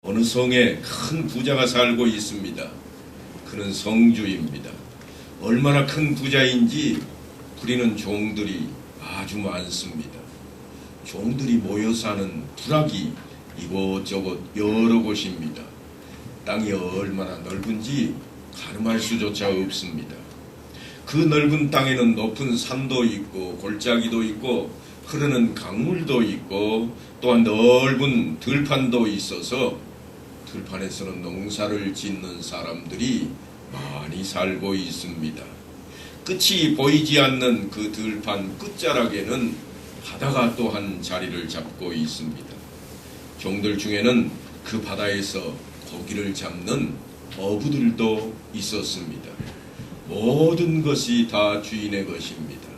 어느 성에 큰 부자가 살고 있습니다. 그는 성주입니다. 얼마나 큰 부자인지 부리는 종들이 아주 많습니다. 종들이 모여 사는 부락이 이곳저곳 여러 곳입니다. 땅이 얼마나 넓은지 가늠할 수조차 없습니다. 그 넓은 땅에는 높은 산도 있고 골짜기도 있고 흐르는 강물도 있고 또한 넓은 들판도 있어서 들판에서는 농사를 짓는 사람들이 많이 살고 있습니다. 끝이 보이지 않는 그 들판 끝자락에는 바다가 또한 자리를 잡고 있습니다. 종들 중에는 그 바다에서 고기를 잡는 어부들도 있었습니다. 모든 것이 다 주인의 것입니다.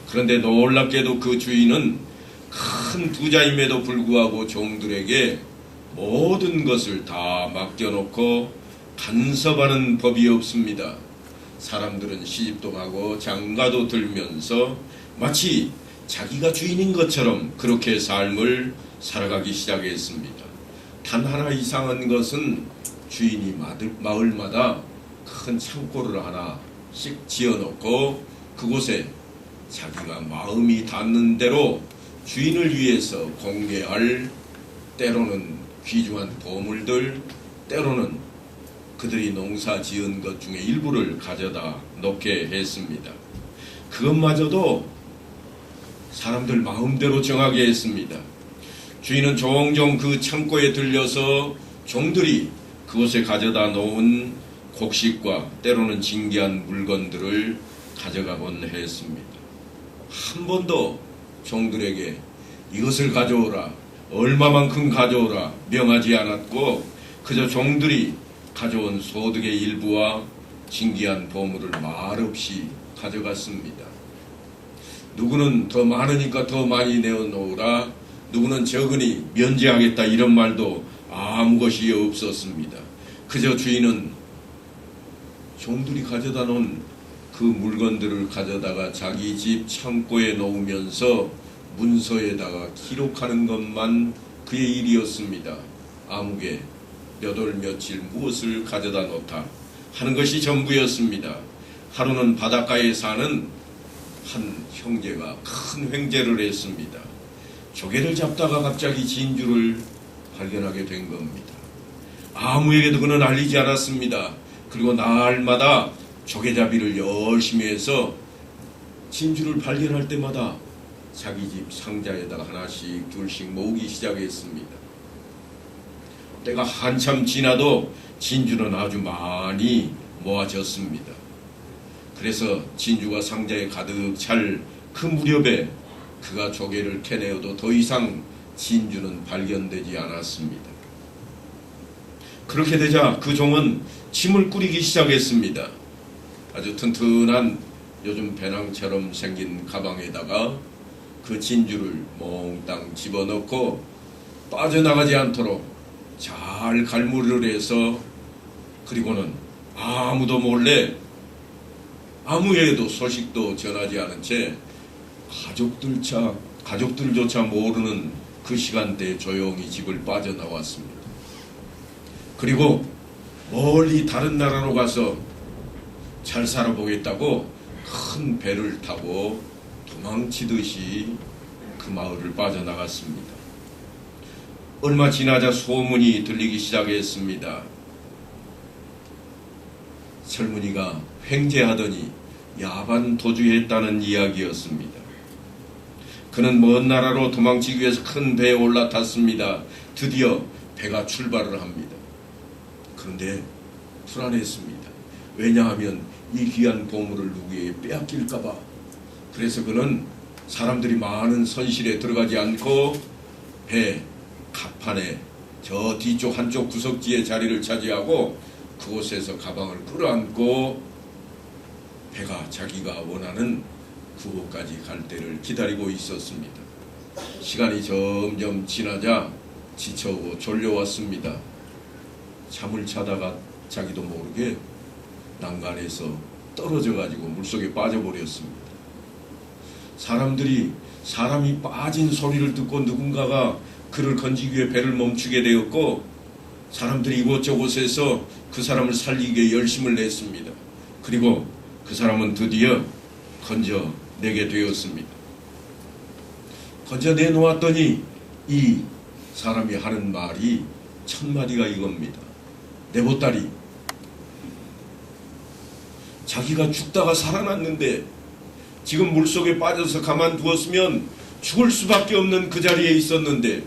그런데 놀랍게도 그 주인은 큰 부자임에도 불구하고 종들에게 모든 것을 다 맡겨놓고 간섭하는 법이 없습니다. 사람들은 시집도 가고 장가도 들면서 마치 자기가 주인인 것처럼 그렇게 삶을 살아가기 시작했습니다. 단 하나 이상한 것은 주인이 마을마다 큰 창고를 하나씩 지어놓고 그곳에 자기가 마음이 닿는 대로 주인을 위해서 공개할 때로는 귀중한 보물들, 때로는 그들이 농사 지은 것 중에 일부를 가져다 놓게 했습니다. 그것마저도 사람들 마음대로 정하게 했습니다. 주인은 종종 그 창고에 들려서 종들이 그곳에 가져다 놓은 곡식과 때로는 진귀한 물건들을 가져가곤 했습니다. 한 번도 종들에게 이것을 가져오라, 얼마만큼 가져오라 명하지 않았고 그저 종들이 가져온 소득의 일부와 진귀한 보물을 말없이 가져갔습니다. 누구는 더 많으니까 더 많이 내어놓으라, 누구는 적으니 면제하겠다 이런 말도 아무 것이 없었습니다. 그저 주인은 종들이 가져다 놓은 그 물건들을 가져다가 자기 집 창고에 놓으면서 문서에다가 기록하는 것만 그의 일이었습니다. 아무개 몇 월 며칠 무엇을 가져다 놓다 하는 것이 전부였습니다. 하루는 바닷가에 사는 한 형제가 큰 횡재를 했습니다. 조개를 잡다가 갑자기 진주를 발견하게 된 겁니다. 아무에게도 그는 알리지 않았습니다. 그리고 날마다 조개잡이를 열심히 해서 진주를 발견할 때마다 자기 집 상자에다가 하나씩 둘씩 모으기 시작했습니다. 때가 한참 지나도 진주는 아주 많이 모아졌습니다. 그래서 진주가 상자에 가득 찰 그 무렵에 그가 조개를 캐내어도 더 이상 진주는 발견되지 않았습니다. 그렇게 되자 그 종은 짐을 꾸리기 시작했습니다. 아주 튼튼한 요즘 배낭처럼 생긴 가방에다가 그 진주를 몽땅 집어넣고 빠져나가지 않도록 잘 갈무리를 해서 그리고는 아무도 몰래 아무에게도 소식도 전하지 않은 채 가족들조차 모르는 그 시간대에 조용히 집을 빠져나왔습니다. 그리고 멀리 다른 나라로 가서 잘 살아보겠다고 큰 배를 타고 도망치듯이 그 마을을 빠져나갔습니다. 얼마 지나자 소문이 들리기 시작했습니다. 젊은이가 횡재하더니 야반 도주했다는 이야기였습니다. 그는 먼 나라로 도망치기 위해서 큰 배에 올라탔습니다. 드디어 배가 출발을 합니다. 그런데 불안했습니다. 왜냐하면 이 귀한 보물을 누구에게 빼앗길까봐. 그래서 그는 사람들이 많은 선실에 들어가지 않고 배 갑판에 저 뒤쪽 한쪽 구석지에 자리를 차지하고 그곳에서 가방을 끌어안고 배가 자기가 원하는 그곳까지 갈 때를 기다리고 있었습니다. 시간이 점점 지나자 지쳐오고 졸려왔습니다. 잠을 자다가 자기도 모르게 난간에서 떨어져가지고 물속에 빠져버렸습니다. 사람이 빠진 소리를 듣고 누군가가 그를 건지기 위해 배를 멈추게 되었고 사람들이 이곳저곳에서 그 사람을 살리기 위해 열심을 냈습니다. 그리고 그 사람은 드디어 건져내게 되었습니다. 건져내놓았더니 이 사람이 하는 말이 첫 마디가 이겁니다. 내 보따리, 자기가 죽다가 살아났는데 지금 물속에 빠져서 가만두었으면 죽을 수밖에 없는 그 자리에 있었는데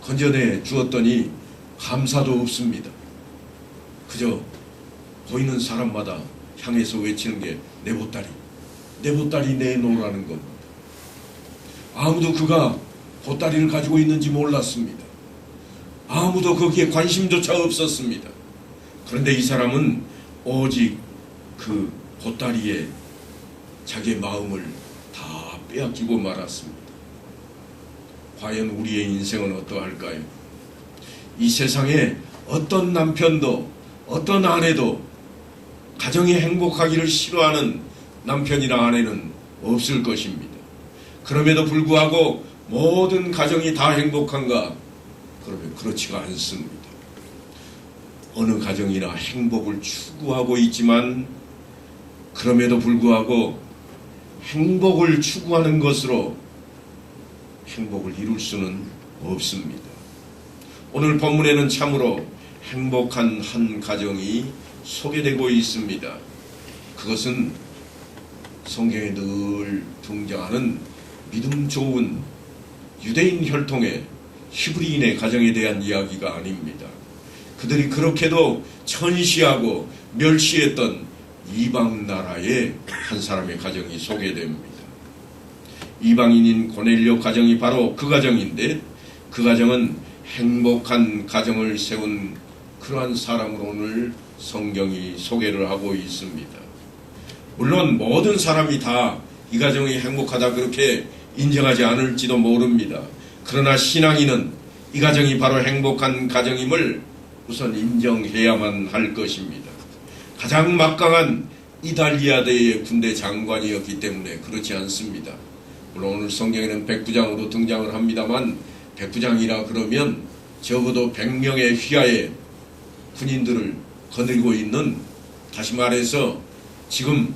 건져내 주었더니 감사도 없습니다. 그저 보이는 사람마다 향해서 외치는 게 내 보따리, 내 보따리 내놓으라는 겁니다. 아무도 그가 보따리를 가지고 있는지 몰랐습니다. 아무도 거기에 관심조차 없었습니다. 그런데 이 사람은 오직 그 보따리에 자기의 마음을 다 빼앗기고 말았습니다. 과연 우리의 인생은 어떠할까요? 이 세상에 어떤 남편도 어떤 아내도 가정이 행복하기를 싫어하는 남편이나 아내는 없을 것입니다. 그럼에도 불구하고 모든 가정이 다 행복한가? 그러면 그렇지가 않습니다. 어느 가정이나 행복을 추구하고 있지만 그럼에도 불구하고 행복을 추구하는 것으로 행복을 이룰 수는 없습니다. 오늘 본문에는 참으로 행복한 한 가정이 소개되고 있습니다. 그것은 성경에 늘 등장하는 믿음 좋은 유대인 혈통의 히브리인의 가정에 대한 이야기가 아닙니다. 그들이 그렇게도 천시하고 멸시했던 이방 나라의 한 사람의 가정이 소개됩니다. 이방인인 고넬료 가정이 바로 그 가정인데 그 가정은 행복한 가정을 세운 그러한 사람으로 오늘 성경이 소개를 하고 있습니다. 물론 모든 사람이 다 이 가정이 행복하다 그렇게 인정하지 않을지도 모릅니다. 그러나 신앙인은 이 가정이 바로 행복한 가정임을 우선 인정해야만 할 것입니다. 가장 막강한 이달리아대의 군대 장관이었기 때문에 그렇지 않습니다. 물론 오늘 성경에는 백부장으로 등장을 합니다만 백부장이라 그러면 적어도 100명의 휘하의 군인들을 거느리고 있는, 다시 말해서 지금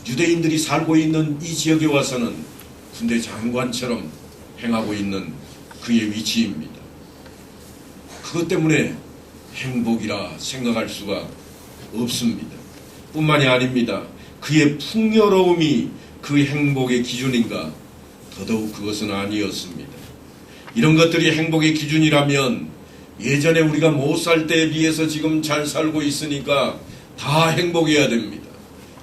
유대인들이 살고 있는 이 지역에 와서는 군대 장관처럼 행하고 있는 그의 위치입니다. 그것 때문에 행복이라 생각할 수가 없습니다. 뿐만이 아닙니다. 그의 풍요로움이 그 행복의 기준인가? 더더욱 그것은 아니었습니다. 이런 것들이 행복의 기준이라면 예전에 우리가 못 살 때에 비해서 지금 잘 살고 있으니까 다 행복해야 됩니다.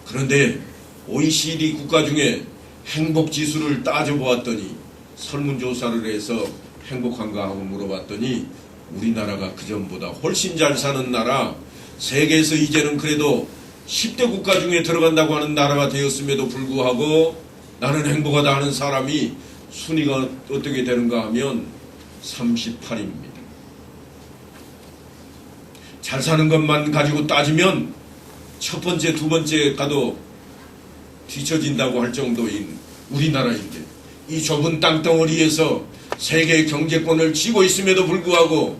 그런데 OECD 국가 중에 행복지수를 따져보았더니 설문조사를 해서 행복한가 하고 물어봤더니 우리나라가 그전보다 훨씬 잘 사는 나라, 세계에서 이제는 그래도 10대 국가 중에 들어간다고 하는 나라가 되었음에도 불구하고 나는 행복하다 하는 사람이 순위가 어떻게 되는가 하면 38입니다. 잘 사는 것만 가지고 따지면 첫 번째, 두 번째 가도 뒤처진다고 할 정도인 우리나라인데 이 좁은 땅덩어리에서 세계 경제권을 쥐고 있음에도 불구하고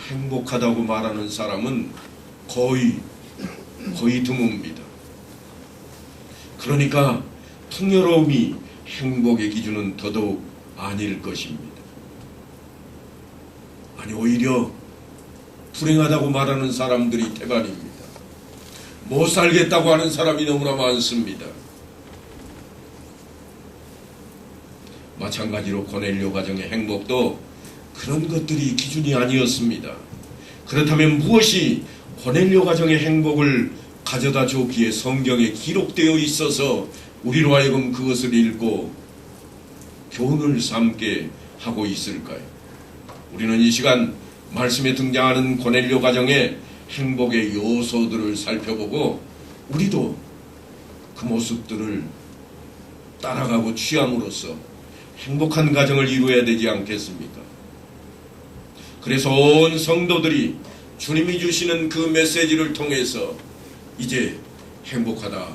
행복하다고 말하는 사람은 거의 드뭅니다. 그러니까 풍요로움이 행복의 기준은 더더욱 아닐 것입니다. 아니 오히려 불행하다고 말하는 사람들이 태반입니다. 못 살겠다고 하는 사람이 너무나 많습니다. 마찬가지로 고넬료 가정의 행복도 그런 것들이 기준이 아니었습니다. 그렇다면 무엇이 고넬료 가정의 행복을 가져다 줬기에 성경에 기록되어 있어서 우리로 하여금 그것을 읽고 교훈을 삼게 하고 있을까요? 우리는 이 시간 말씀에 등장하는 고넬료 가정의 행복의 요소들을 살펴보고 우리도 그 모습들을 따라가고 취함으로써 행복한 가정을 이루어야 되지 않겠습니까? 그래서 온 성도들이 주님이 주시는 그 메시지를 통해서 이제 행복하다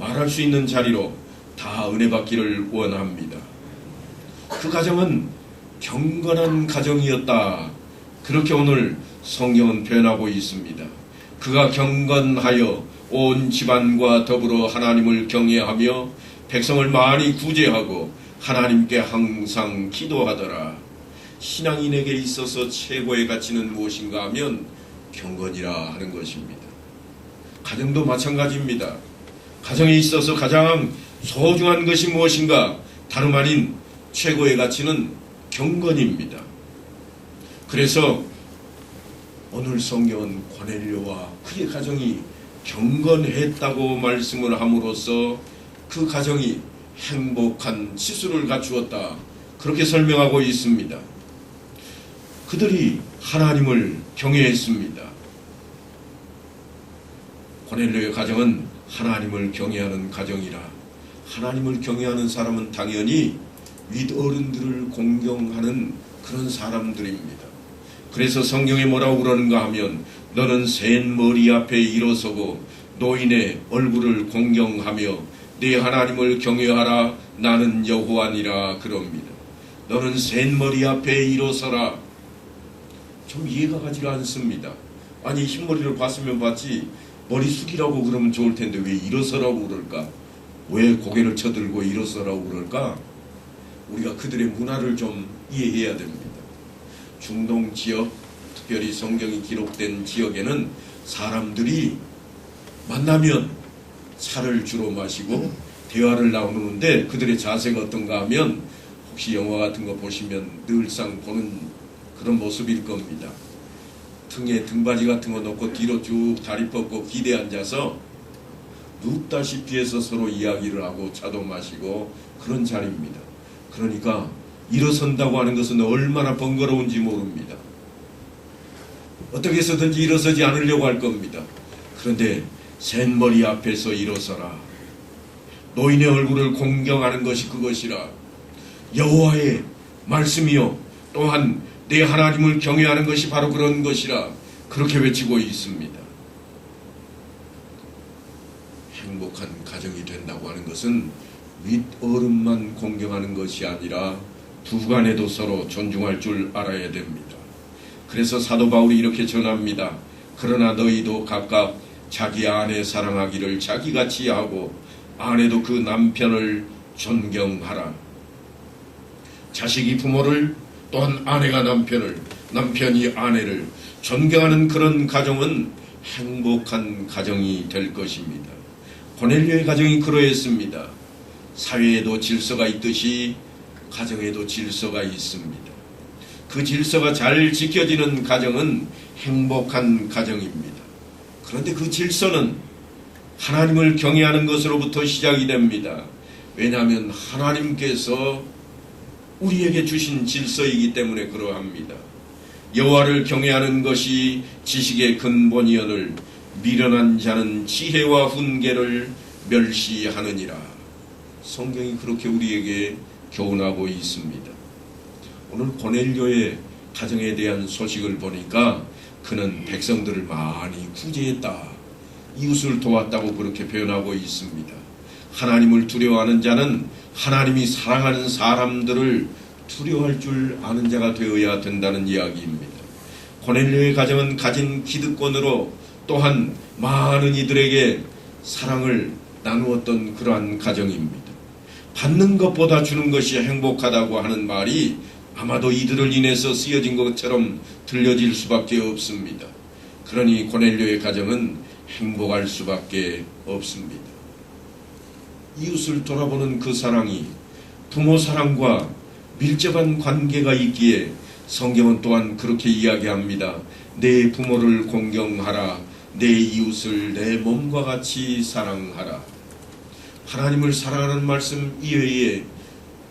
말할 수 있는 자리로 다 은혜 받기를 원합니다. 그 가정은 경건한 가정이었다. 그렇게 오늘 성경은 표현하고 있습니다. 그가 경건하여 온 집안과 더불어 하나님을 경외하며 백성을 많이 구제하고 하나님께 항상 기도하더라. 신앙인에게 있어서 최고의 가치는 무엇인가 하면 경건이라 하는 것입니다. 가정도 마찬가지입니다. 가정에 있어서 가장 소중한 것이 무엇인가? 다름 아닌 최고의 가치는 경건입니다. 그래서 오늘 성경은 고넬료와 그의 가정이 경건했다고 말씀을 함으로써 그 가정이 행복한 치수를 갖추었다, 그렇게 설명하고 있습니다. 그들이 하나님을 경외했습니다. 고넬료의 가정은 하나님을 경외하는 가정이라, 하나님을 경외하는 사람은 당연히 윗어른들을 공경하는 그런 사람들입니다. 그래서 성경에 뭐라고 그러는가 하면 너는 센 머리 앞에 일어서고 노인의 얼굴을 공경하며 네 하나님을 경외하라, 나는 여호와니라 그럽니다. 너는 센 머리 앞에 일어서라. 좀 이해가 가지가 않습니다. 아니, 흰머리를 봤으면 봤지 머리 숙이라고 그러면 좋을 텐데 왜 일어서라고 그럴까? 왜 고개를 쳐들고 일어서라고 그럴까? 우리가 그들의 문화를 좀 이해해야 됩니다. 중동 지역, 특별히 성경이 기록된 지역에는 사람들이 만나면 차를 주로 마시고 대화를 나누는데 그들의 자세가 어떤가 하면 혹시 영화 같은 거 보시면 늘상 보는 그런 모습일 겁니다. 등에 등받이 같은 거 놓고 뒤로 쭉 다리 뻗고 기대에 앉아서 눕다시피 해서 서로 이야기를 하고 차도 마시고 그런 자리입니다. 그러니까 일어선다고 하는 것은 얼마나 번거로운지 모릅니다. 어떻게 해서든지 일어서지 않으려고 할 겁니다. 그런데 센 머리 앞에서 일어서라. 노인의 얼굴을 공경하는 것이 그것이라. 여호와의 말씀이요 또한 내 하나님을 경외하는 것이 바로 그런 것이라, 그렇게 외치고 있습니다. 행복한 가정이 된다고 하는 것은 윗어른만 공경하는 것이 아니라 부간에도 서로 존중할 줄 알아야 됩니다. 그래서 사도 바울이 이렇게 전합니다. 그러나 너희도 각각 자기 아내 사랑하기를 자기같이 하고 아내도 그 남편을 존경하라. 자식이 부모를, 또한 아내가 남편을, 남편이 아내를 존경하는 그런 가정은 행복한 가정이 될 것입니다. 고넬료의 가정이 그러했습니다. 사회에도 질서가 있듯이 가정에도 질서가 있습니다. 그 질서가 잘 지켜지는 가정은 행복한 가정입니다. 그런데 그 질서는 하나님을 경외하는 것으로부터 시작이 됩니다. 왜냐하면 하나님께서 우리에게 주신 질서이기 때문에 그러합니다. 여호와를 경외하는 것이 지식의 근본이거늘 미련한 자는 지혜와 훈계를 멸시하느니라. 성경이 그렇게 우리에게 교훈하고 있습니다. 오늘 고넬료의 가정에 대한 소식을 보니까 그는 백성들을 많이 구제했다, 이웃을 도왔다고 그렇게 표현하고 있습니다. 하나님을 두려워하는 자는 하나님이 사랑하는 사람들을 두려워할 줄 아는 자가 되어야 된다는 이야기입니다. 고넬료의 가정은 가진 기득권으로 또한 많은 이들에게 사랑을 나누었던 그러한 가정입니다. 받는 것보다 주는 것이 행복하다고 하는 말이 아마도 이들을 인해서 쓰여진 것처럼 들려질 수밖에 없습니다. 그러니 고넬료의 가정은 행복할 수밖에 없습니다. 이웃을 돌아보는 그 사랑이 부모 사랑과 밀접한 관계가 있기에 성경은 또한 그렇게 이야기합니다. 내 부모를 공경하라. 내 이웃을 내 몸과 같이 사랑하라. 하나님을 사랑하는 말씀 이외에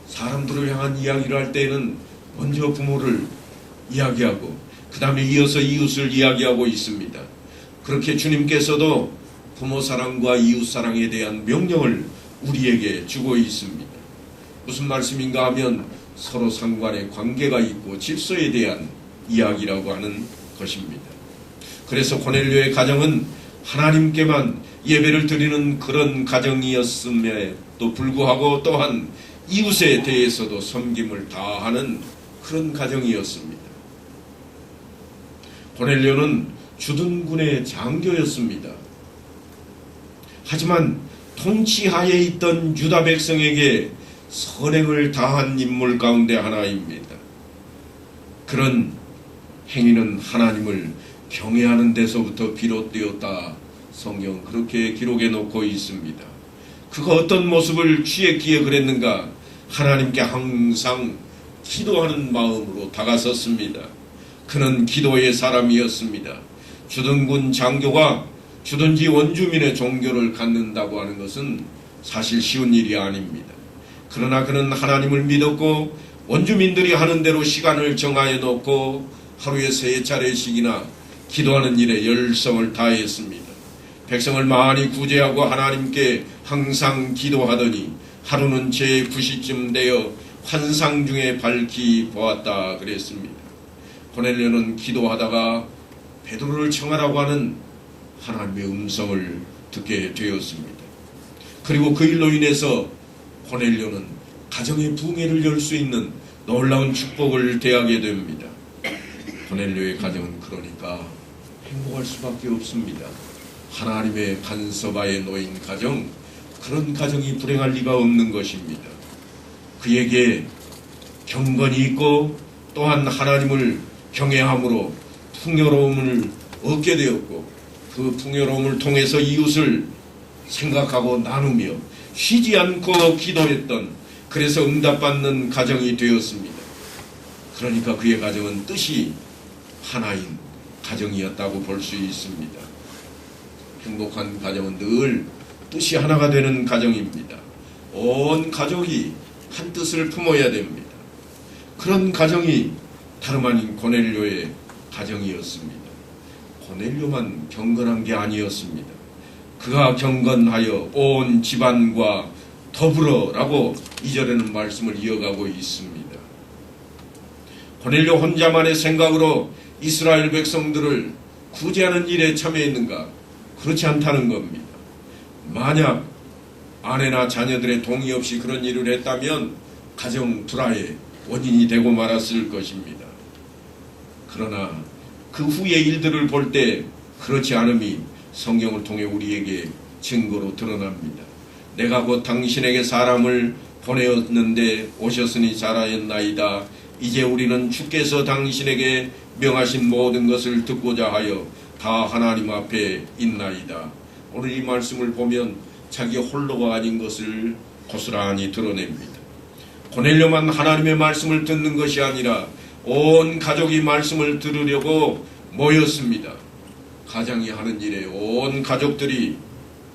사람들을 향한 이야기를 할 때에는 먼저 부모를 이야기하고 그 다음에 이어서 이웃을 이야기하고 있습니다. 그렇게 주님께서도 부모 사랑과 이웃 사랑에 대한 명령을 우리에게 주고 있습니다. 무슨 말씀인가 하면 서로 상관의 관계가 있고 질서에 대한 이야기라고 하는 것입니다. 그래서 고넬료의 가정은 하나님께만 예배를 드리는 그런 가정이었음에도 불구하고 또한 이웃에 대해서도 섬김을 다하는 그런 가정이었습니다. 고넬료는 주둔군의 장교였습니다. 하지만 통치하에 있던 유다 백성에게 선행을 다한 인물 가운데 하나입니다. 그런 행위는 하나님을 경외하는 데서부터 비롯되었다. 성경 그렇게 기록해 놓고 있습니다. 그가 어떤 모습을 취했기에 그랬는가? 하나님께 항상 기도하는 마음으로 다가섰습니다. 그는 기도의 사람이었습니다. 주둔군 장교가 주둔지 원주민의 종교를 갖는다고 하는 것은 사실 쉬운 일이 아닙니다. 그러나 그는 하나님을 믿었고 원주민들이 하는 대로 시간을 정하여 놓고 하루에 3차례씩이나 기도하는 일에 열성을 다했습니다. 백성을 많이 구제하고 하나님께 항상 기도하더니 하루는 제9시쯤 되어 환상 중에 밝히 보았다 그랬습니다. 고넬료는 기도하다가 베드로를 청하라고 하는 하나님의 음성을 듣게 되었습니다. 그리고 그 일로 인해서 고넬료는 가정의 부흥회를 열 수 있는 놀라운 축복을 대하게 됩니다. 고넬료의 가정은 그러니까 행복할 수밖에 없습니다. 하나님의 간섭하에 놓인 가정, 그런 가정이 불행할 리가 없는 것입니다. 그에게 경건이 있고 또한 하나님을 경외함으로 풍요로움을 얻게 되었고 그 풍요로움을 통해서 이웃을 생각하고 나누며 쉬지 않고 기도했던, 그래서 응답받는 가정이 되었습니다. 그러니까 그의 가정은 뜻이 하나인 가정이었다고 볼 수 있습니다. 행복한 가정은 늘 뜻이 하나가 되는 가정입니다. 온 가족이 한 뜻을 품어야 됩니다. 그런 가정이 다름 아닌 고넬료의 가정이었습니다. 고넬료만 경건한 게 아니었습니다. 그가 경건하여 온 집안과 더불어라고 2절에는 말씀을 이어가고 있습니다. 고넬료 혼자만의 생각으로 이스라엘 백성들을 구제하는 일에 참여했는가? 그렇지 않다는 겁니다. 만약 아내나 자녀들의 동의 없이 그런 일을 했다면 가정 불화의 원인이 되고 말았을 것입니다. 그러나 그 후의 일들을 볼 때 그렇지 않음이 성경을 통해 우리에게 증거로 드러납니다. 내가 곧 당신에게 사람을 보내었는데 오셨으니 잘하였나이다. 이제 우리는 주께서 당신에게 명하신 모든 것을 듣고자 하여 다 하나님 앞에 있나이다. 오늘 이 말씀을 보면 자기 홀로가 아닌 것을 고스란히 드러냅니다. 고넬료만 하나님의 말씀을 듣는 것이 아니라 온 가족이 말씀을 들으려고 모였습니다. 가장이 하는 일에 온 가족들이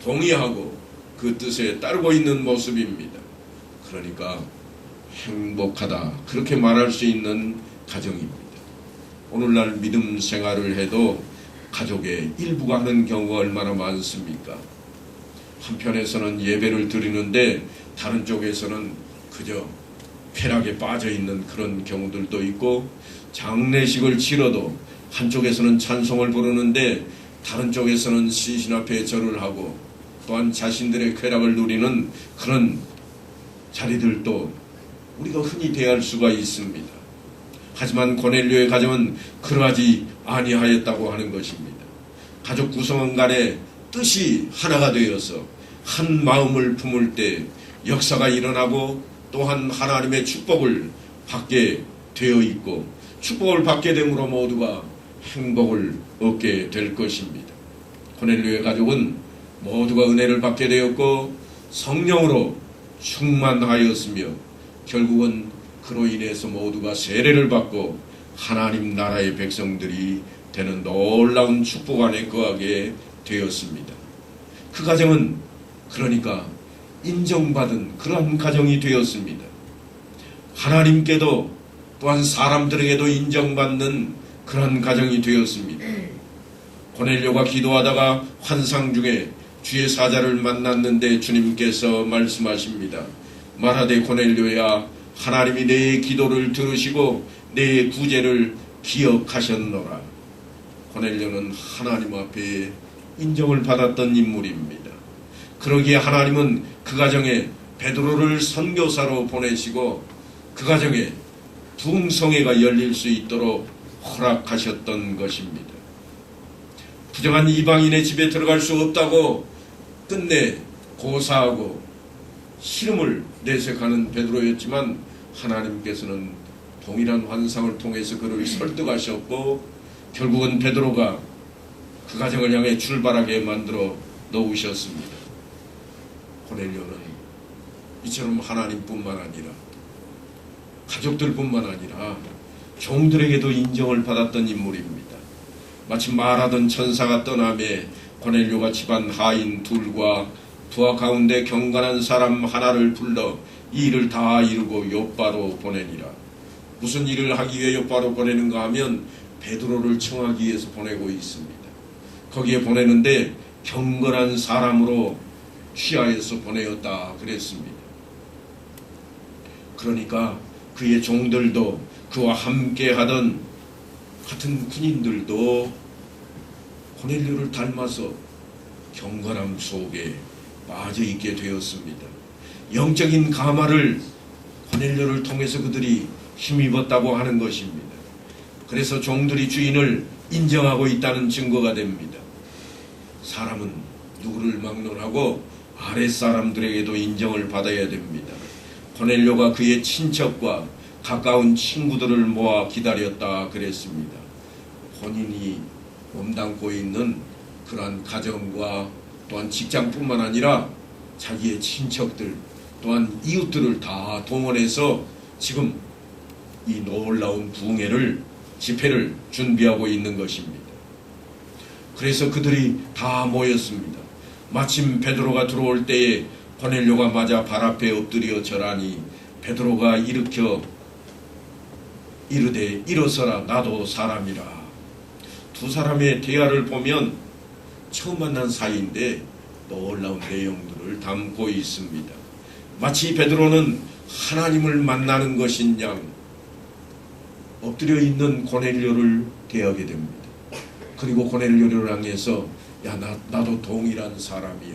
동의하고 그 뜻에 따르고 있는 모습입니다. 그러니까 행복하다, 그렇게 말할 수 있는 가정입니다. 오늘날 믿음 생활을 해도 가족의 일부가 하는 경우가 얼마나 많습니까? 한편에서는 예배를 드리는데 다른 쪽에서는 그저 쾌락에 빠져 있는 그런 경우들도 있고, 장례식을 치러도 한쪽에서는 찬송을 부르는데 다른 쪽에서는 시신 앞에 절을 하고 또한 자신들의 쾌락을 누리는 그런 자리들도 우리가 흔히 대할 수가 있습니다. 하지만 고넬료의 가정은 그러하지 아니하였다고 하는 것입니다. 가족 구성원 간의 뜻이 하나가 되어서 한 마음을 품을 때 역사가 일어나고 또한 하나님의 축복을 받게 되어 있고, 축복을 받게 됨으로 모두가 행복을 얻게 될 것입니다. 고넬료의 가족은 모두가 은혜를 받게 되었고 성령으로 충만하였으며 결국은 그로 인해서 모두가 세례를 받고 하나님 나라의 백성들이 되는 놀라운 축복 안에 거하게 되었습니다. 그 가정은 그러니까 인정받은 그러한 가정이 되었습니다. 하나님께도 또한 사람들에게도 인정받는 그런 가정이 되었습니다. 고넬료가 기도하다가 환상 중에 주의 사자를 만났는데 주님께서 말씀하십니다. 말하되 고넬료야, 하나님이 내 기도를 들으시고 내 구제를 기억하셨노라. 고넬료는 하나님 앞에 인정을 받았던 인물입니다. 그러기에 하나님은 그 가정에 베드로를 선교사로 보내시고 그 가정에 부흥성회가 열릴 수 있도록 허락하셨던 것입니다. 부정한 이방인의 집에 들어갈 수 없다고 끝내 고사하고 시름을 내색하는 베드로였지만 하나님께서는 동일한 환상을 통해서 그를 설득하셨고 결국은 베드로가 그 가정을 향해 출발하게 만들어 놓으셨습니다. 고넬료는 이처럼 하나님뿐만 아니라 가족들뿐만 아니라 종들에게도 인정을 받았던 인물입니다. 마치 말하던 천사가 떠남에 고넬료가 집안 하인 둘과 부하 가운데 경건한 사람 하나를 불러 이 일을 다 이루고 요바로 보내니라. 무슨 일을 하기 위해 요바로 보내는가 하면 베드로를 청하기 위해서 보내고 있습니다. 거기에 보내는데 경건한 사람으로 취하여서 보내었다 그랬습니다. 그러니까 그의 종들도 그와 함께 하던 같은 군인들도 고넬료를 닮아서 경건함 속에 빠져있게 되었습니다. 영적인 가마를 고넬료를 통해서 그들이 힘입었다고 하는 것입니다. 그래서 종들이 주인을 인정하고 있다는 증거가 됩니다. 사람은 누구를 막론하고 아랫사람들에게도 인정을 받아야 됩니다. 고넬료가 그의 친척과 가까운 친구들을 모아 기다렸다 그랬습니다. 본인이 몸담고 있는 그러한 가정과 또한 직장뿐만 아니라 자기의 친척들 또한 이웃들을 다 동원해서 지금 이 놀라운 부흥회를 집회를 준비하고 있는 것입니다. 그래서 그들이 다 모였습니다. 마침 베드로가 들어올 때에 고넬료가 맞아 발 앞에 엎드려 절하니 베드로가 일으켜 이르되 일어서라 나도 사람이라. 두 사람의 대화를 보면 처음 만난 사이인데 놀라운 내용들을 담고 있습니다. 마치 베드로는 하나님을 만나는 것인 양 엎드려 있는 고넬료를 대하게 됩니다. 그리고 고넬료를 향해서 야 나도 동일한 사람이야.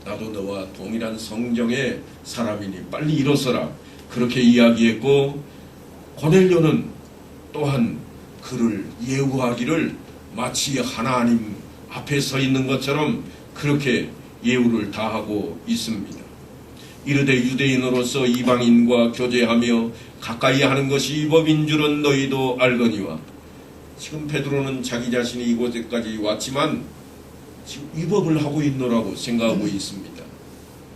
나도 너와 동일한 성정의 사람이니 빨리 일어서라. 그렇게 이야기했고 고넬료는 또한 그를 예우하기를 마치 하나님 앞에 서 있는 것처럼 그렇게 예우를 다하고 있습니다. 이르되 유대인으로서 이방인과 교제하며 가까이 하는 것이 법인 줄은 너희도 알거니와. 지금 베드로는 자기 자신이 이곳에까지 왔지만 지금 위법을 하고 있노라고 생각하고 있습니다.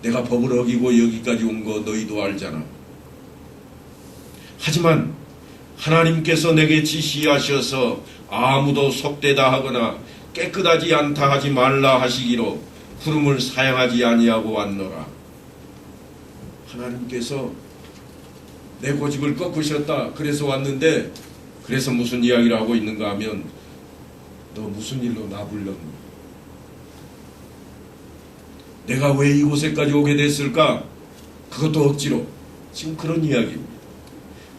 내가 법을 어기고 여기까지 온 거 너희도 알잖아. 하지만 하나님께서 내게 지시하셔서 아무도 속되다 하거나 깨끗하지 않다 하지 말라 하시기로 구름을 사양하지 아니하고 왔노라. 하나님께서 내 고집을 꺾으셨다. 그래서 왔는데 그래서 무슨 이야기를 하고 있는가 하면 너 무슨 일로 나 불렀니? 내가 왜 이곳에까지 오게 됐을까? 그것도 억지로. 지금 그런 이야기입니다.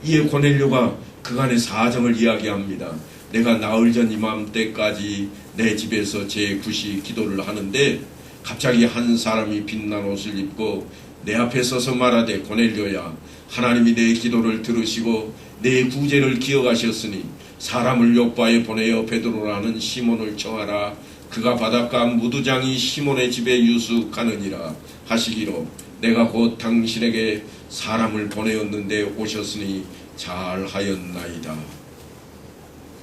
이에 고넬료가 그간의 사정을 이야기합니다. 내가 나흘 전 이맘때까지 내 집에서 제9시 기도를 하는데 갑자기 한 사람이 빛난 옷을 입고 내 앞에 서서 말하되 고넬료야 하나님이 내 기도를 들으시고 내 구제를 기억하셨으니 사람을 요바에 보내어 베드로라는 시몬을 청하라. 그가 바닷가 무두장이 시몬의 집에 유숙하느니라 하시기로 내가 곧 당신에게 사람을 보내었는데 오셨으니 잘하였나이다.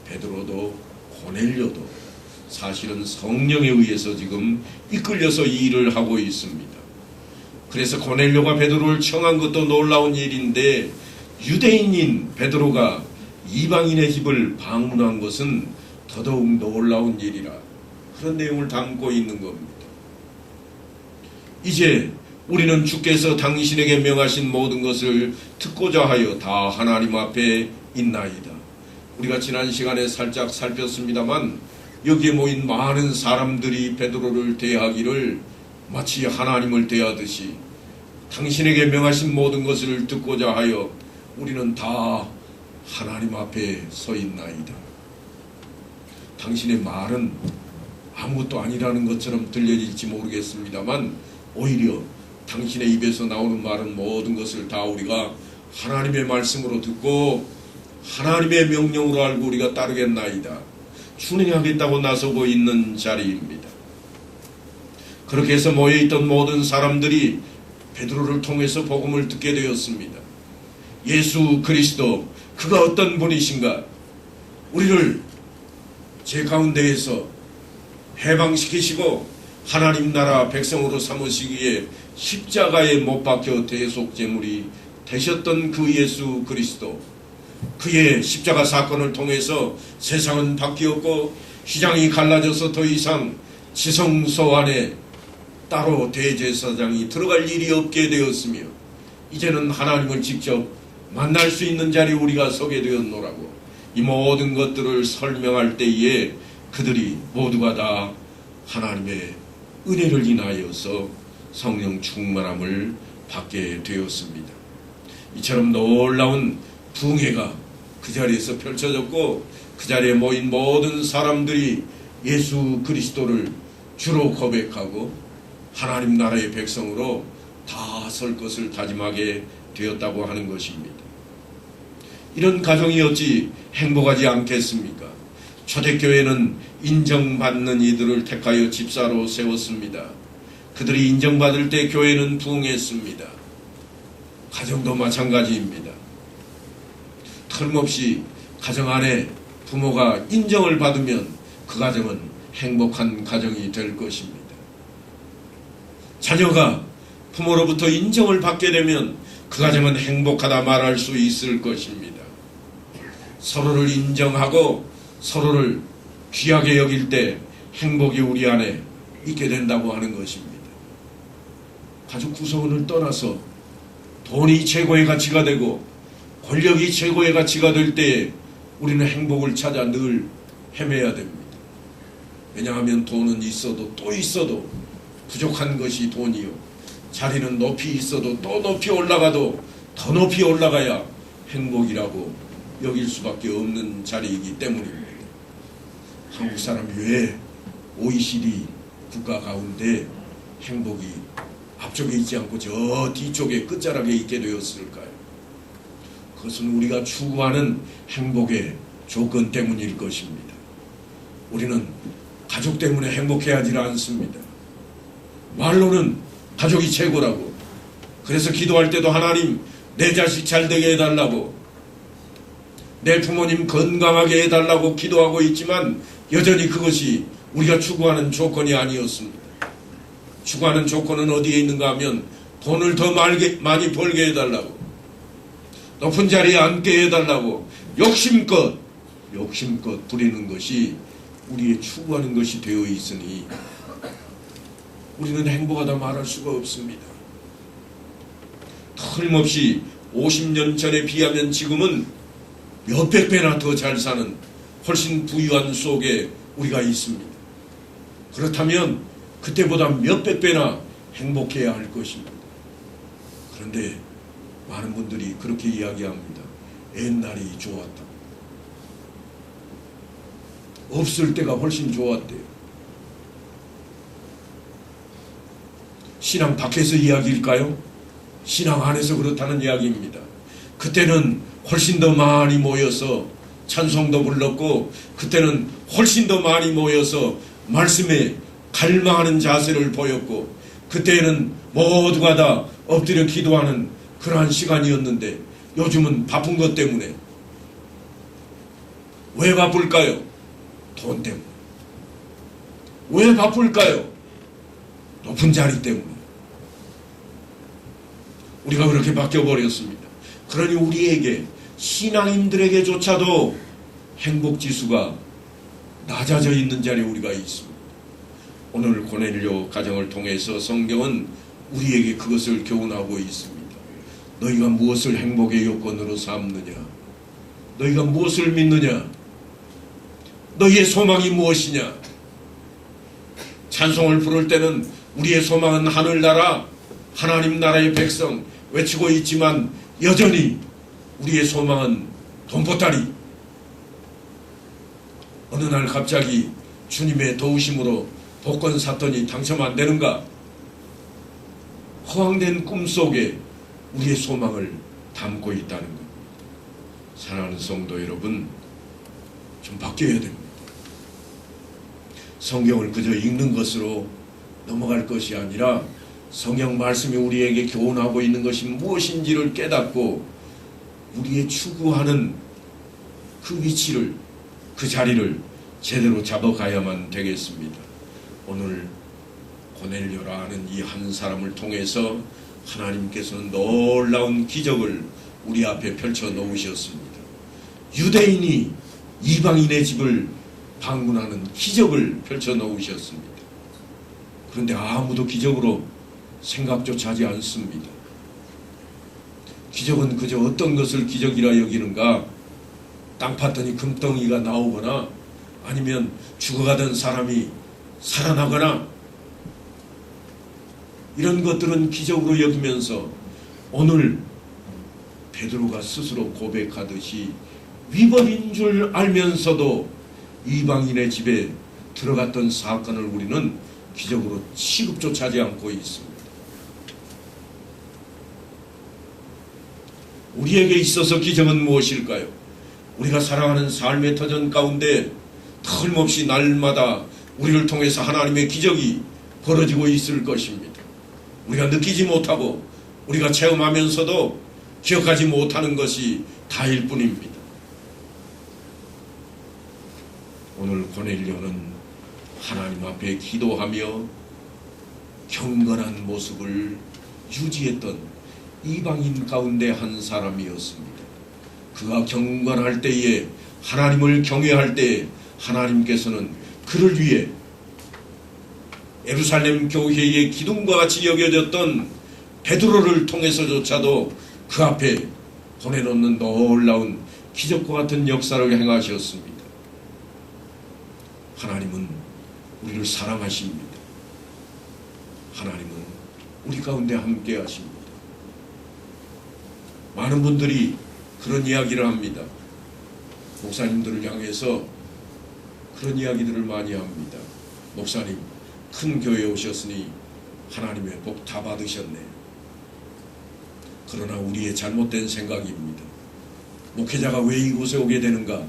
베드로도 고넬료도 사실은 성령에 의해서 지금 이끌려서 이 일을 하고 있습니다. 그래서 고넬료가 베드로를 청한 것도 놀라운 일인데 유대인인 베드로가 이방인의 집을 방문한 것은 더더욱 놀라운 일이라 그런 내용을 담고 있는 겁니다. 이제 우리는 주께서 당신에게 명하신 모든 것을 듣고자 하여 다 하나님 앞에 있나이다. 우리가 지난 시간에 살짝 살폈습니다만 여기에 모인 많은 사람들이 베드로를 대하기를 마치 하나님을 대하듯이 당신에게 명하신 모든 것을 듣고자 하여 우리는 다 하나님 앞에 서 있나이다. 당신의 말은 아무것도 아니라는 것처럼 들려질지 모르겠습니다만 오히려 당신의 입에서 나오는 말은 모든 것을 다 우리가 하나님의 말씀으로 듣고 하나님의 명령으로 알고 우리가 따르겠나이다. 순응하겠다고 나서고 있는 자리입니다. 그렇게 해서 모여있던 모든 사람들이 베드로를 통해서 복음을 듣게 되었습니다. 예수 그리스도, 그가 어떤 분이신가? 우리를 제 가운데에서 해방시키시고 하나님 나라 백성으로 삼으시기에 십자가에 못 박혀 대속제물이 되셨던 그 예수 그리스도, 그의 십자가 사건을 통해서 세상은 바뀌었고 휘장이 갈라져서 더 이상 지성소 안에 따로 대제사장이 들어갈 일이 없게 되었으며 이제는 하나님을 직접 만날 수 있는 자리에 우리가 서게 되었노라고. 이 모든 것들을 설명할 때에 그들이 모두가 다 하나님의 은혜를 인하여서 성령 충만함을 받게 되었습니다. 이처럼 놀라운 부흥회가 그 자리에서 펼쳐졌고 그 자리에 모인 모든 사람들이 예수 그리스도를 주로 고백하고 하나님 나라의 백성으로 다 설 것을 다짐하게 되었다고 하는 것입니다. 이런 가정이 어찌 행복하지 않겠습니까? 초대교회는 인정받는 이들을 택하여 집사로 세웠습니다. 그들이 인정받을 때 교회는 부흥했습니다. 가정도 마찬가지입니다. 틀림없이 가정 안에 부모가 인정을 받으면 그 가정은 행복한 가정이 될 것입니다. 자녀가 부모로부터 인정을 받게 되면 그 가정은 행복하다 말할 수 있을 것입니다. 서로를 인정하고 서로를 귀하게 여길 때 행복이 우리 안에 있게 된다고 하는 것입니다. 가족 구성원을 떠나서 돈이 최고의 가치가 되고 권력이 최고의 가치가 될 때에 우리는 행복을 찾아 늘 헤매야 됩니다. 왜냐하면 돈은 있어도 또 있어도 부족한 것이 돈이요, 자리는 높이 있어도 또 높이 올라가도 더 높이 올라가야 행복이라고 여길 수밖에 없는 자리이기 때문입니다. 한국 사람이 왜 OECD 국가 가운데 행복이 앞쪽에 있지 않고 저 뒤쪽에 끝자락에 있게 되었을까요? 그것은 우리가 추구하는 행복의 조건 때문일 것입니다. 우리는 가족 때문에 행복해하지 않습니다. 말로는 가족이 최고라고, 그래서 기도할 때도 하나님 내 자식 잘 되게 해달라고, 내 부모님 건강하게 해달라고 기도하고 있지만 여전히 그것이 우리가 추구하는 조건이 아니었습니다. 추구하는 조건은 어디에 있는가 하면 돈을 더 많이 벌게 해달라고, 높은 자리에 앉게 해달라고 욕심껏 부리는 것이 우리의 추구하는 것이 되어 있으니 우리는 행복하다 말할 수가 없습니다. 틀림없이 50년 전에 비하면 지금은 몇백 배나 더 잘 사는 훨씬 부유한 속에 우리가 있습니다. 그렇다면 그때보다 몇백 배나 행복해야 할 것입니다. 그런데 많은 분들이 그렇게 이야기합니다. 옛날이 좋았다. 없을 때가 훨씬 좋았대요. 신앙 밖에서 이야기일까요? 신앙 안에서 그렇다는 이야기입니다. 그때는 훨씬 더 많이 모여서 찬송도 불렀고, 그때는 훨씬 더 많이 모여서 말씀에 갈망하는 자세를 보였고, 그때는 모두가 다 엎드려 기도하는 그러한 시간이었는데 요즘은 바쁜 것 때문에. 왜 바쁠까요? 돈 때문에. 왜 바쁠까요? 높은 자리 때문에. 우리가 그렇게 바뀌어버렸습니다. 그러니 우리에게, 신앙인들에게조차도 행복지수가 낮아져 있는 자리에 우리가 있습니다. 오늘 고넬료 가정을 통해서 성경은 우리에게 그것을 교훈하고 있습니다. 너희가 무엇을 행복의 요건으로 삼느냐? 너희가 무엇을 믿느냐? 너희의 소망이 무엇이냐? 찬송을 부를 때는 우리의 소망은 하늘나라, 하나님 나라의 백성 외치고 있지만 여전히 우리의 소망은 돈보따리. 어느 날 갑자기 주님의 도우심으로 복권 샀더니 당첨 안 되는가? 허황된 꿈속에 우리의 소망을 담고 있다는 겁니다. 사랑하는 성도 여러분, 좀 바뀌어야 됩니다. 성경을 그저 읽는 것으로 넘어갈 것이 아니라 성경 말씀이 우리에게 교훈하고 있는 것이 무엇인지를 깨닫고 우리의 추구하는 그 위치를, 그 자리를 제대로 잡아가야만 되겠습니다. 오늘 고넬료라는 이 한 사람을 통해서 하나님께서는 놀라운 기적을 우리 앞에 펼쳐 놓으셨습니다. 유대인이 이방인의 집을 방문하는 기적을 펼쳐 놓으셨습니다. 그런데 아무도 기적으로 생각조차 하지 않습니다. 기적은 그저 어떤 것을 기적이라 여기는가? 땅 팠더니 금덩이가 나오거나 아니면 죽어가던 사람이 살아나거나 이런 것들은 기적으로 여기면서 오늘 베드로가 스스로 고백하듯이 위법인 줄 알면서도 이방인의 집에 들어갔던 사건을 우리는 기적으로 취급조차 하지 않고 있습니다. 우리에게 있어서 기적은 무엇일까요? 우리가 살아가는 삶의 터전 가운데 틀림없이 날마다 우리를 통해서 하나님의 기적이 벌어지고 있을 것입니다. 우리가 느끼지 못하고 우리가 체험하면서도 기억하지 못하는 것이 다일 뿐입니다. 오늘 고넬료는 하나님 앞에 기도하며 경건한 모습을 유지했던 이방인 가운데 한 사람이었습니다. 그가 경건할 때에, 하나님을 경외할 때에 하나님께서는 그를 위해 예루살렘 교회의 기둥과 같이 여겨졌던 베드로를 통해서조차도 그 앞에 보내놓는 놀라운 기적과 같은 역사를 행하셨습니다. 하나님은 우리를 사랑하십니다. 하나님은 우리 가운데 함께 하십니다. 많은 분들이 그런 이야기를 합니다. 목사님들을 향해서 그런 이야기들을 많이 합니다. 목사님, 큰 교회에 오셨으니 하나님의 복 다 받으셨네. 그러나 우리의 잘못된 생각입니다. 목회자가 왜 이곳에 오게 되는가?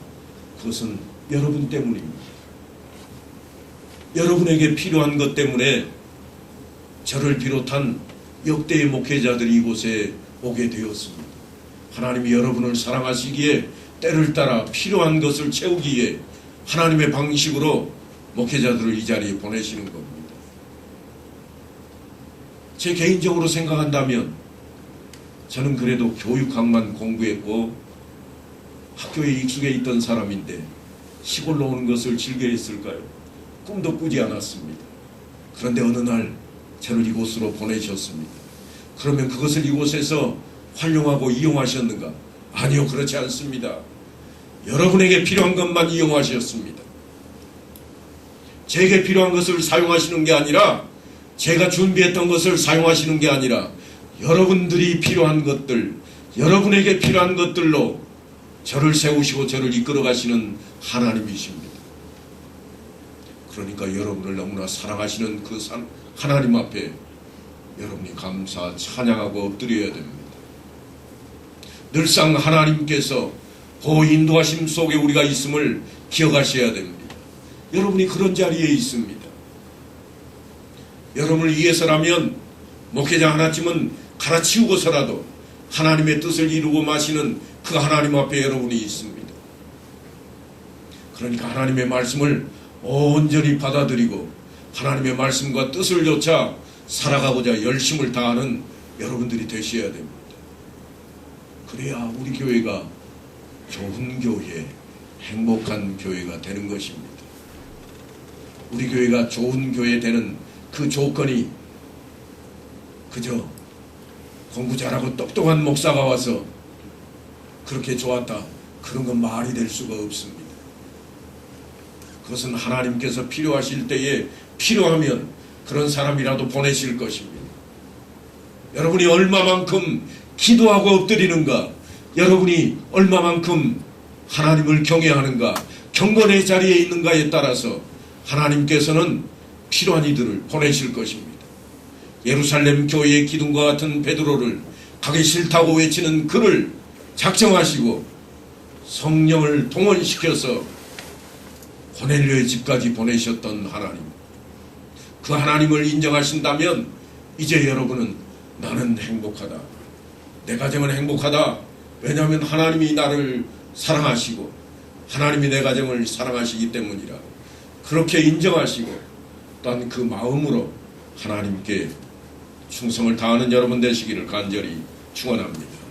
그것은 여러분 때문입니다. 여러분에게 필요한 것 때문에 저를 비롯한 역대의 목회자들이 이곳에 오게 되었습니다. 하나님이 여러분을 사랑하시기에 때를 따라 필요한 것을 채우기에 하나님의 방식으로 목회자들을 이 자리에 보내시는 겁니다. 제 개인적으로 생각한다면 저는 그래도 교육학만 공부했고 학교에 익숙해 있던 사람인데 시골로 오는 것을 즐겨 했을까요? 꿈도 꾸지 않았습니다. 그런데 어느 날 저를 이곳으로 보내셨습니다. 그러면 그것을 이곳에서 활용하고 이용하셨는가? 아니요, 그렇지 않습니다. 여러분에게 필요한 것만 이용하셨습니다. 제게 필요한 것을 사용하시는 게 아니라, 제가 준비했던 것을 사용하시는 게 아니라 여러분들이 필요한 것들, 여러분에게 필요한 것들로 저를 세우시고 저를 이끌어 가시는 하나님이십니다. 그러니까 여러분을 너무나 사랑하시는 그 하나님 앞에 여러분이 감사 찬양하고 엎드려야 됩니다. 늘상 하나님께서 그 인도하심 속에 우리가 있음을 기억하셔야 됩니다. 여러분이 그런 자리에 있습니다. 여러분을 위해서라면 목회자 하나쯤은 갈아치우고서라도 하나님의 뜻을 이루고 마시는 그 하나님 앞에 여러분이 있습니다. 그러니까 하나님의 말씀을 온전히 받아들이고 하나님의 말씀과 뜻을 좇아 살아가고자 열심을 다하는 여러분들이 되셔야 됩니다. 그래야 우리 교회가 좋은 교회, 행복한 교회가 되는 것입니다. 우리 교회가 좋은 교회 되는 그 조건이 그저 공부 잘하고 똑똑한 목사가 와서 그렇게 좋았다, 그런 건 말이 될 수가 없습니다. 그것은 하나님께서 필요하실 때에 필요하면 그런 사람이라도 보내실 것입니다. 여러분이 얼마만큼 기도하고 엎드리는가, 여러분이 얼마만큼 하나님을 경외하는가, 경건의 자리에 있는가에 따라서 하나님께서는 필요한 이들을 보내실 것입니다. 예루살렘 교회의 기둥과 같은 베드로를 가기 싫다고 외치는 그를 작정하시고 성령을 동원시켜서 고넬료의 집까지 보내셨던 하나님, 그 하나님을 인정하신다면 이제 여러분은 나는 행복하다, 내 가정은 행복하다. 왜냐하면 하나님이 나를 사랑하시고 하나님이 내 가정을 사랑하시기 때문이라, 그렇게 인정하시고 또한 그 마음으로 하나님께 충성을 다하는 여러분 되시기를 간절히 축원합니다.